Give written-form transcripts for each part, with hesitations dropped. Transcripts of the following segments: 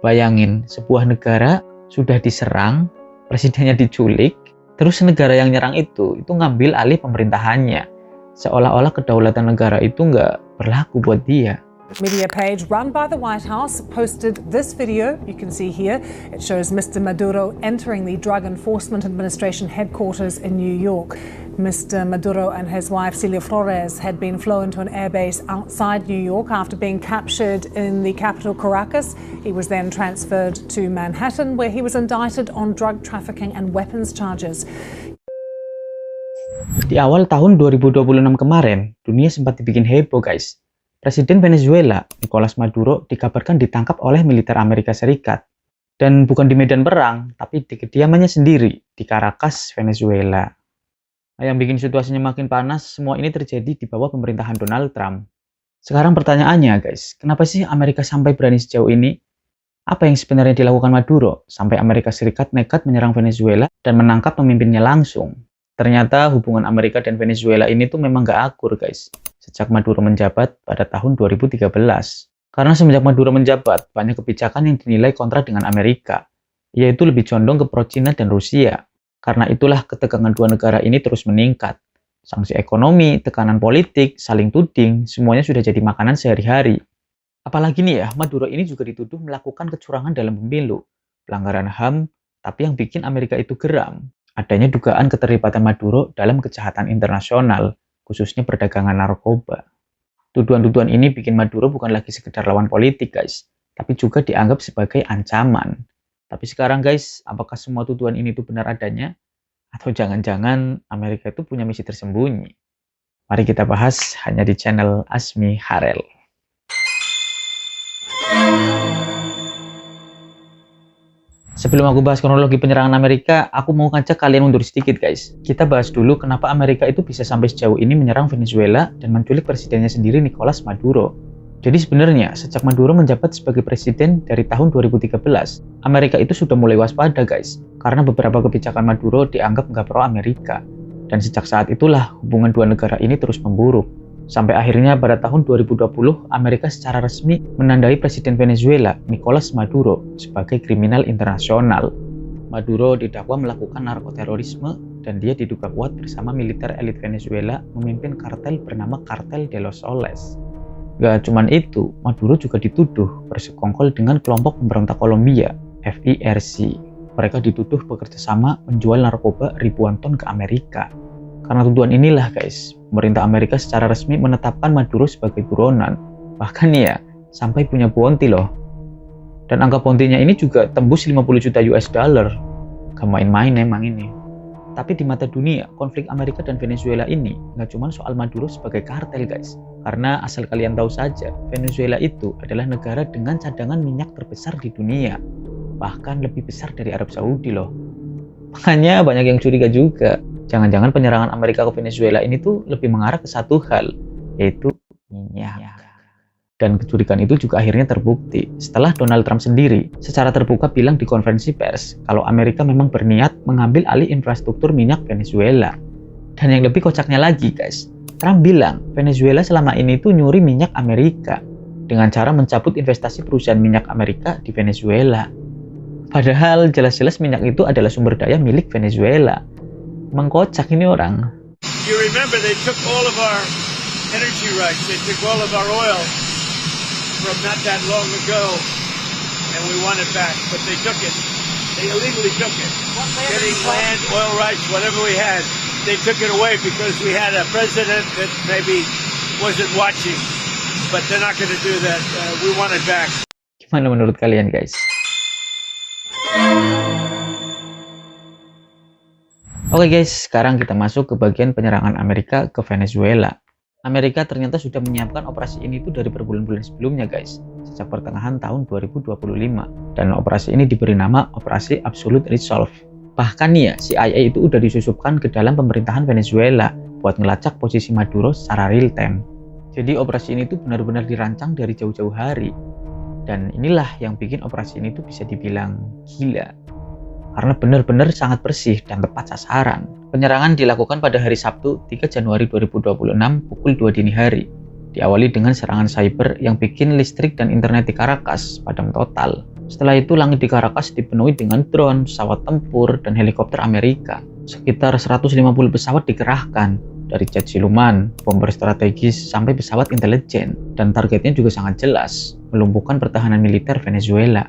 Bayangin, sebuah negara sudah diserang, presidennya diculik, terus negara yang nyerang itu ngambil alih pemerintahannya. Seolah-olah kedaulatan negara itu nggak berlaku buat dia. Media page run by the White House posted this video you can see here. It shows Mr. Maduro entering the Drug Enforcement Administration headquarters in New York. Mr. Maduro and his wife Celia Flores had been flown to an airbase outside New York after being captured in the capital Caracas. He was then transferred to Manhattan, where he was indicted on drug trafficking and weapons charges. Di awal tahun 2026 kemarin, dunia sempat dibikin heboh guys. Presiden Venezuela, Nicolas Maduro, dikabarkan ditangkap oleh militer Amerika Serikat. Dan bukan di medan perang, tapi di kediamannya sendiri, di Caracas, Venezuela. Nah, yang bikin situasinya makin panas, semua ini terjadi di bawah pemerintahan Donald Trump. Sekarang pertanyaannya guys, kenapa sih Amerika sampai berani sejauh ini? Apa yang sebenarnya dilakukan Maduro, sampai Amerika Serikat nekat menyerang Venezuela dan menangkap pemimpinnya langsung? Ternyata hubungan Amerika dan Venezuela ini tuh memang gak akur guys, sejak Maduro menjabat pada tahun 2013. Karena semenjak Maduro menjabat, banyak kebijakan yang dinilai kontra dengan Amerika, yaitu lebih condong ke pro-Cina dan Rusia. Karena itulah ketegangan dua negara ini terus meningkat. Sanksi ekonomi, tekanan politik, saling tuding, semuanya sudah jadi makanan sehari-hari. Apalagi nih ya, Maduro ini juga dituduh melakukan kecurangan dalam pemilu, pelanggaran HAM, tapi yang bikin Amerika itu geram. Adanya dugaan keterlibatan Maduro dalam kejahatan internasional, khususnya perdagangan narkoba. Tuduhan-tuduhan ini bikin Maduro bukan lagi sekedar lawan politik guys, tapi juga dianggap sebagai ancaman. Tapi sekarang guys, apakah semua tuduhan ini tuh benar adanya? Atau jangan-jangan Amerika itu punya misi tersembunyi? Mari kita bahas hanya di channel Asmi Harel. Sebelum aku bahas kronologi penyerangan Amerika, aku mau ngajak kalian mundur sedikit guys. Kita bahas dulu kenapa Amerika itu bisa sampai sejauh ini menyerang Venezuela dan menculik presidennya sendiri Nicolas Maduro. Jadi sebenarnya, sejak Maduro menjabat sebagai presiden dari tahun 2013, Amerika itu sudah mulai waspada guys, karena beberapa kebijakan Maduro dianggap nggak pro-Amerika. Dan sejak saat itulah hubungan dua negara ini terus memburuk. Sampai akhirnya pada tahun 2020, Amerika secara resmi menandai Presiden Venezuela, Nicolas Maduro, sebagai kriminal internasional. Maduro didakwa melakukan narkoterorisme dan dia diduga kuat bersama militer elit Venezuela memimpin kartel bernama Cartel de los Soles. Gak cuman itu, Maduro juga dituduh bersekongkol dengan kelompok pemberontak Kolombia, FIRC. Mereka dituduh bekerja sama menjual narkoba ribuan ton ke Amerika. Karena tuduhan inilah guys, pemerintah Amerika secara resmi menetapkan Maduro sebagai buronan. Bahkan ya, sampai punya bounty loh. Dan angka bounty-nya ini juga tembus 50 juta US dollar. Gak main-main emang ini. Tapi di mata dunia, konflik Amerika dan Venezuela ini nggak cuma soal Maduro sebagai kartel guys. Karena asal kalian tahu saja, Venezuela itu adalah negara dengan cadangan minyak terbesar di dunia. Bahkan lebih besar dari Arab Saudi loh. Makanya banyak yang curiga juga. Jangan-jangan penyerangan Amerika ke Venezuela ini tuh lebih mengarah ke satu hal, yaitu minyak. Dan kecurigaan itu juga akhirnya terbukti setelah Donald Trump sendiri secara terbuka bilang di konferensi pers kalau Amerika memang berniat mengambil alih infrastruktur minyak Venezuela. Dan yang lebih kocaknya lagi guys, Trump bilang Venezuela selama ini tuh nyuri minyak Amerika dengan cara mencabut investasi perusahaan minyak Amerika di Venezuela. Padahal jelas-jelas minyak itu adalah sumber daya milik Venezuela. Mengkocak ini orang. You remember they took all of our energy rights, they took all of our oil from not that long ago, and we want it back, but they took it. They illegally took it. Getting land, oil rights, whatever we had, they took it away because we had a president that maybe wasn't watching, but they're not going to do that. We want it back. Gimana menurut kalian guys? Oke guys, sekarang kita masuk ke bagian penyerangan Amerika ke Venezuela. Amerika ternyata sudah menyiapkan operasi ini tuh dari berbulan-bulan sebelumnya guys, sejak pertengahan tahun 2025. Dan operasi ini diberi nama Operasi Absolute Resolve. Bahkan nih ya, CIA itu udah disusupkan ke dalam pemerintahan Venezuela buat ngelacak posisi Maduro secara real time. Jadi operasi ini tuh benar-benar dirancang dari jauh-jauh hari. Dan inilah yang bikin operasi ini tuh bisa dibilang gila. Karena benar-benar sangat bersih dan tepat sasaran. Penyerangan dilakukan pada hari Sabtu 3 Januari 2026 pukul 2 dini hari. Diawali dengan serangan cyber yang bikin listrik dan internet di Caracas padam total. Setelah itu langit di Caracas dipenuhi dengan drone, pesawat tempur, dan helikopter Amerika. Sekitar 150 pesawat dikerahkan, dari jet siluman, bomber strategis, sampai pesawat intelijen. Dan targetnya juga sangat jelas, melumpuhkan pertahanan militer Venezuela,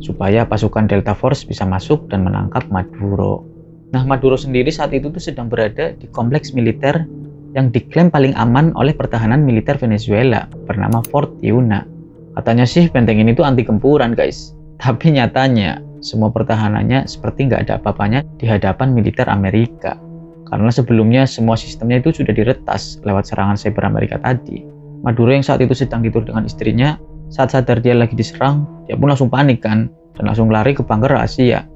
supaya pasukan Delta Force bisa masuk dan menangkap Maduro. Nah, Maduro sendiri saat itu tuh sedang berada di kompleks militer yang diklaim paling aman oleh pertahanan militer Venezuela, bernama Fort Tiuna. Katanya sih benteng ini tuh anti gempuran guys, tapi nyatanya semua pertahanannya seperti nggak ada apa-apanya di hadapan militer Amerika. Karena sebelumnya semua sistemnya itu sudah diretas lewat serangan cyber Amerika tadi. Maduro yang saat itu sedang tidur dengan istrinya, saat sadar dia lagi diserang, dia pun langsung panik kan, dan langsung lari ke bunker rahasia.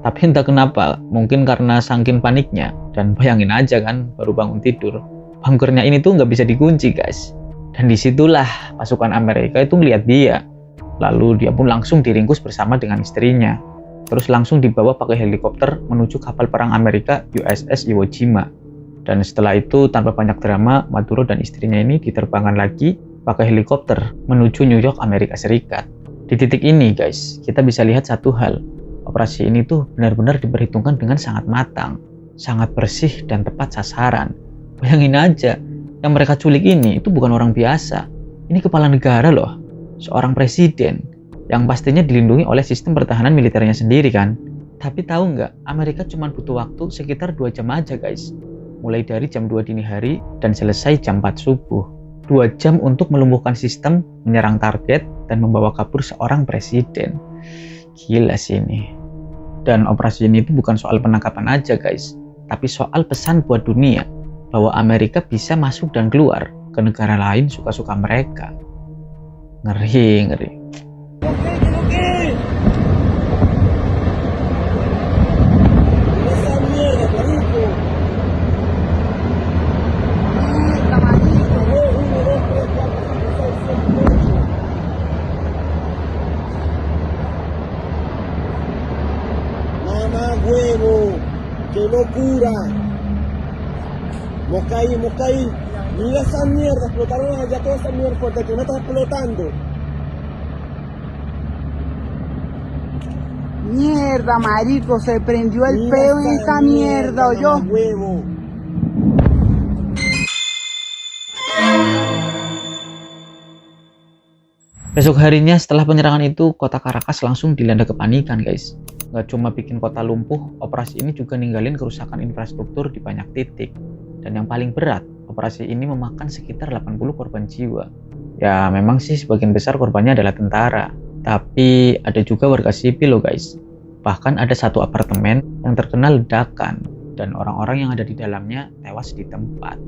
Tapi entah kenapa, mungkin karena saking paniknya, dan bayangin aja kan, baru bangun tidur, bunkernya ini tuh nggak bisa dikunci guys. Dan disitulah pasukan Amerika itu ngeliat dia. Lalu dia pun langsung diringkus bersama dengan istrinya. Terus langsung dibawa pakai helikopter menuju kapal perang Amerika USS Iwo Jima. Dan setelah itu tanpa banyak drama, Maduro dan istrinya ini diterbangkan lagi pakai helikopter menuju New York, Amerika Serikat. Di titik ini guys, kita bisa lihat satu hal. Operasi ini tuh benar-benar diperhitungkan dengan sangat matang, sangat bersih dan tepat sasaran. Bayangin aja, yang mereka culik ini itu bukan orang biasa. Ini kepala negara loh, seorang presiden yang pastinya dilindungi oleh sistem pertahanan militernya sendiri kan. Tapi tahu nggak, Amerika cuma butuh waktu sekitar 2 jam aja guys. Mulai dari jam 2 dini hari dan selesai jam 4 subuh. 2 jam untuk melumpuhkan sistem, menyerang target, dan membawa kabur seorang presiden. Gila sih ini. Dan operasi ini itu bukan soal penangkapan aja guys, tapi soal pesan buat dunia bahwa Amerika bisa masuk dan keluar ke negara lain suka-suka mereka. Ngeri, ngeri. Mamá huevo, qué locura. Moscaí, mira esa mierda, explotaron allá toda esa mierda porque aquí no está explotando. Mierda, marico, se prendió el peo en esta mierda, ¿oyó? Huevo. Besok harinya setelah penyerangan itu, kota Caracas langsung dilanda kepanikan guys. Nggak cuma bikin kota lumpuh, operasi ini juga ninggalin kerusakan infrastruktur di banyak titik. Dan yang paling berat, operasi ini memakan sekitar 80 korban jiwa. Ya memang sih sebagian besar korbannya adalah tentara, tapi ada juga warga sipil loh guys. Bahkan ada satu apartemen yang terkena ledakan dan orang-orang yang ada di dalamnya tewas di tempat.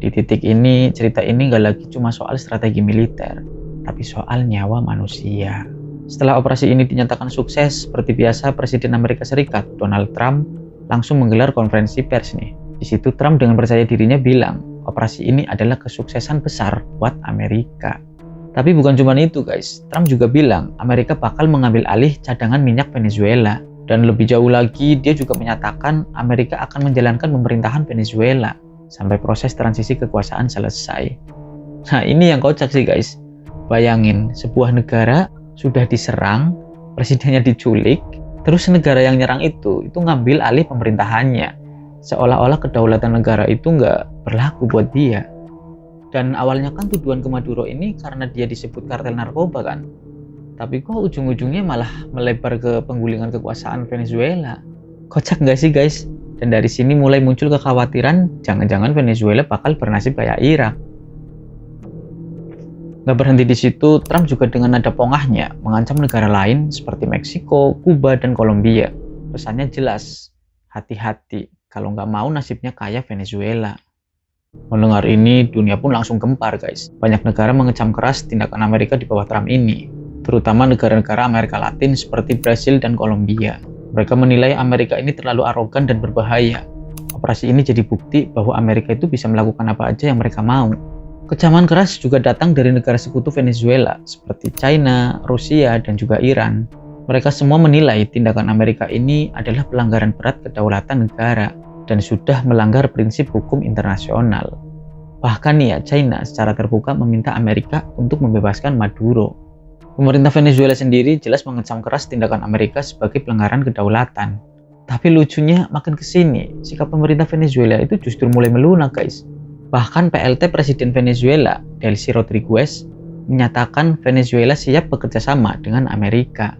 Di titik ini, cerita ini nggak lagi cuma soal strategi militer, tapi soal nyawa manusia. Setelah operasi ini dinyatakan sukses, seperti biasa Presiden Amerika Serikat Donald Trump langsung menggelar konferensi pers nih. Di situ Trump dengan percaya dirinya bilang, operasi ini adalah kesuksesan besar buat Amerika. Tapi bukan cuma itu guys, Trump juga bilang Amerika bakal mengambil alih cadangan minyak Venezuela. Dan lebih jauh lagi, dia juga menyatakan Amerika akan menjalankan pemerintahan Venezuela sampai proses transisi kekuasaan selesai. Nah ini yang kocak sih guys. Bayangin, sebuah negara sudah diserang, presidennya diculik, terus negara yang nyerang itu ngambil alih pemerintahannya. Seolah-olah kedaulatan negara itu nggak berlaku buat dia. Dan awalnya kan tuduhan ke Maduro ini karena dia disebut kartel narkoba kan. Tapi kok ujung-ujungnya malah melebar ke penggulingan kekuasaan Venezuela. Kocak nggak sih guys? Dan dari sini mulai muncul kekhawatiran jangan-jangan Venezuela bakal bernasib kayak Irak. Nggak berhenti di situ, Trump juga dengan nada pongahnya mengancam negara lain seperti Meksiko, Kuba, dan Kolombia. Pesannya jelas, hati-hati kalau nggak mau nasibnya kayak Venezuela. Mendengar ini, dunia pun langsung gempar guys. Banyak negara mengecam keras tindakan Amerika di bawah Trump ini, terutama negara-negara Amerika Latin seperti Brasil dan Kolombia. Mereka menilai Amerika ini terlalu arogan dan berbahaya. Operasi ini jadi bukti bahwa Amerika itu bisa melakukan apa aja yang mereka mau. Kecaman keras juga datang dari negara sekutu Venezuela seperti China, Rusia, dan juga Iran. Mereka semua menilai tindakan Amerika ini adalah pelanggaran berat kedaulatan negara dan sudah melanggar prinsip hukum internasional. Bahkan nih ya, China secara terbuka meminta Amerika untuk membebaskan Maduro. Pemerintah Venezuela sendiri jelas mengecam keras tindakan Amerika sebagai pelanggaran kedaulatan. Tapi lucunya makin kesini, sikap pemerintah Venezuela itu justru mulai melunak guys. Bahkan PLT Presiden Venezuela, Delcy Rodriguez, menyatakan Venezuela siap bekerja sama dengan Amerika.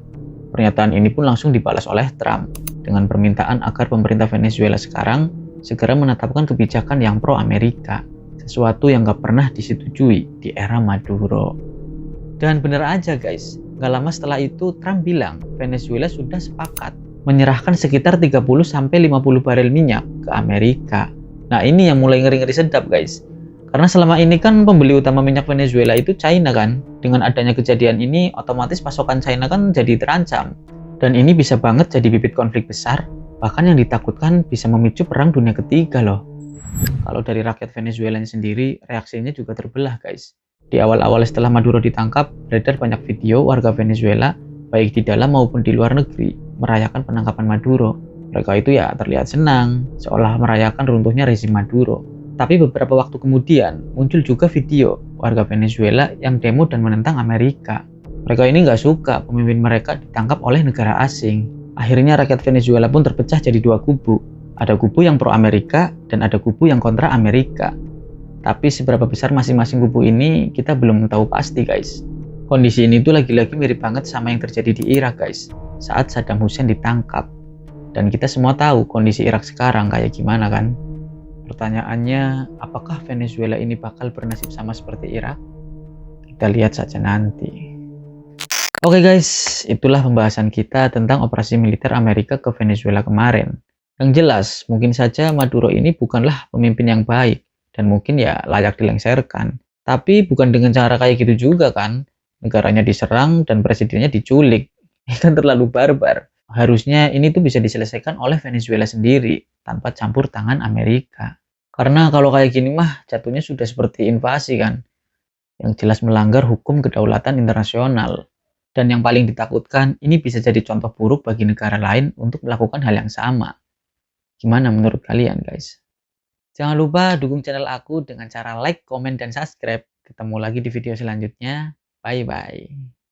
Pernyataan ini pun langsung dibalas oleh Trump dengan permintaan agar pemerintah Venezuela sekarang segera menetapkan kebijakan yang pro-Amerika, sesuatu yang gak pernah disetujui di era Maduro. Dan bener aja guys, gak lama setelah itu Trump bilang Venezuela sudah sepakat menyerahkan sekitar 30-50 barel minyak ke Amerika. Nah ini yang mulai ngeri-ngeri sedap guys. Karena selama ini kan pembeli utama minyak Venezuela itu China kan. Dengan adanya kejadian ini otomatis pasokan China kan jadi terancam. Dan ini bisa banget jadi bibit konflik besar, bahkan yang ditakutkan bisa memicu perang dunia ketiga loh. Kalau dari rakyat Venezuela sendiri, reaksinya juga terbelah guys. Di awal-awal setelah Maduro ditangkap, beredar banyak video warga Venezuela, baik di dalam maupun di luar negeri, merayakan penangkapan Maduro. Mereka itu ya terlihat senang, seolah merayakan runtuhnya rezim Maduro. Tapi beberapa waktu kemudian, muncul juga video warga Venezuela yang demo dan menentang Amerika. Mereka ini nggak suka pemimpin mereka ditangkap oleh negara asing. Akhirnya rakyat Venezuela pun terpecah jadi dua kubu. Ada kubu yang pro-Amerika dan ada kubu yang kontra Amerika. Tapi seberapa besar masing-masing kubu ini kita belum tahu pasti guys. Kondisi ini tuh lagi-lagi mirip banget sama yang terjadi di Irak guys, saat Saddam Hussein ditangkap. Dan kita semua tahu kondisi Irak sekarang kayak gimana kan. Pertanyaannya, apakah Venezuela ini bakal bernasib sama seperti Irak? Kita lihat saja nanti. Oke guys, itulah pembahasan kita tentang operasi militer Amerika ke Venezuela kemarin. Yang jelas, mungkin saja Maduro ini bukanlah pemimpin yang baik. Dan mungkin ya layak dilengsarkan. Tapi bukan dengan cara kayak gitu juga kan. Negaranya diserang dan presidennya diculik. Ini kan terlalu barbar. Harusnya ini tuh bisa diselesaikan oleh Venezuela sendiri tanpa campur tangan Amerika. Karena kalau kayak gini mah jatuhnya sudah seperti invasi kan. Yang jelas melanggar hukum kedaulatan internasional. Dan yang paling ditakutkan ini bisa jadi contoh buruk bagi negara lain untuk melakukan hal yang sama. Gimana menurut kalian guys? Jangan lupa dukung channel aku dengan cara like, komen, dan subscribe. Ketemu lagi di video selanjutnya. Bye-bye.